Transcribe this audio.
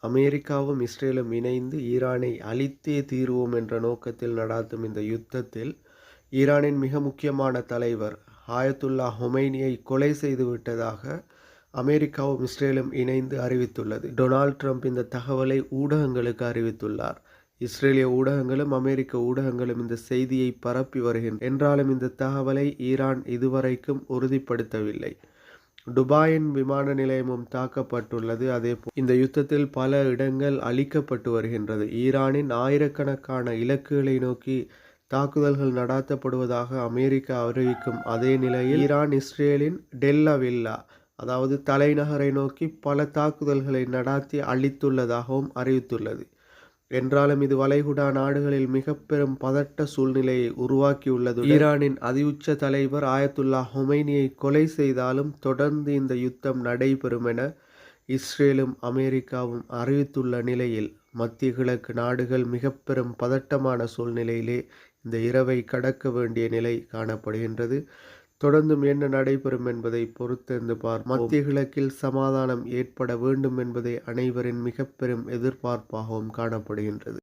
அமெரிக்காவும் இஸ்ரேலும் இணைந்து ஈரானை அழித்தே தீர்வோம் என்ற நோக்கத்தில் நடாத்தும் இந்த யுத்தத்தில் ஈரானின் மிக முக்கியமான தலைவர் ஆயத்துல்லா ஹொமைனியை கொலை செய்து விட்டதாக அமெரிக்காவும் இஸ்ரேலும் இணைந்து அறிவித்துள்ளது. டொனால்ட் ட்ரம்ப் இந்த தகவலை ஊடகங்களுக்கு அறிவித்துள்ளார். இஸ்ரேலிய ஊடகங்களும் அமெரிக்க ஊடகங்களும் இந்த செய்தியை பரப்பி வருகின்றன. என்றாலும் இந்த தகவலை ஈரான் இதுவரைக்கும் உறுதிப்படுத்தவில்லை. துபாயின் விமான நிலையமும் தாக்கப்பட்டுள்ளது. அதேபோல் இந்த யுத்தத்தில் பல இடங்கள் அழிக்கப்பட்டு வருகின்றது. ஈரானின் ஆயிரக்கணக்கான இலக்குகளை நோக்கி தாக்குதல்கள் நடாத்தப்படுவதாக அமெரிக்கா அறிவிக்கும் அதே நிலையில் ஈரான் இஸ்ரேலின் டெல்லவில்லா அதாவது தலைநகரை நோக்கி பல தாக்குதல்களை நடாத்தி அழித்துள்ளதாகவும் அறிவித்துள்ளது. என்றாலும் இது வளைகுடா நாடுகளில் மிக பெரும் பதட்ட சூழ்நிலையை உருவாக்கியுள்ளது. ஈரானின் அதிஉச்ச தலைவர் ஆயத்துல்லா ஹொமைனியை கொலை செய்தாலும் தொடர்ந்து இந்த யுத்தம் நடைபெறும் என இஸ்ரேலும் அமெரிக்காவும் அறிவித்துள்ள நிலையில் மத்திய கிழக்கு நாடுகள் மிக பெரும் பதட்டமான சூழ்நிலையிலே இந்த இரவை கடக்க வேண்டிய நிலை காணப்படுகின்றது. தொடர்ந்தும் என்ன நடைபெறும் என்பதை பொறுத்திருந்து மத்திய கிழக்கில் சமாதானம் ஏற்பட வேண்டும் என்பதே அனைவரின் மிக பெரும் எதிர்பார்ப்பாகவும் காணப்படுகின்றது.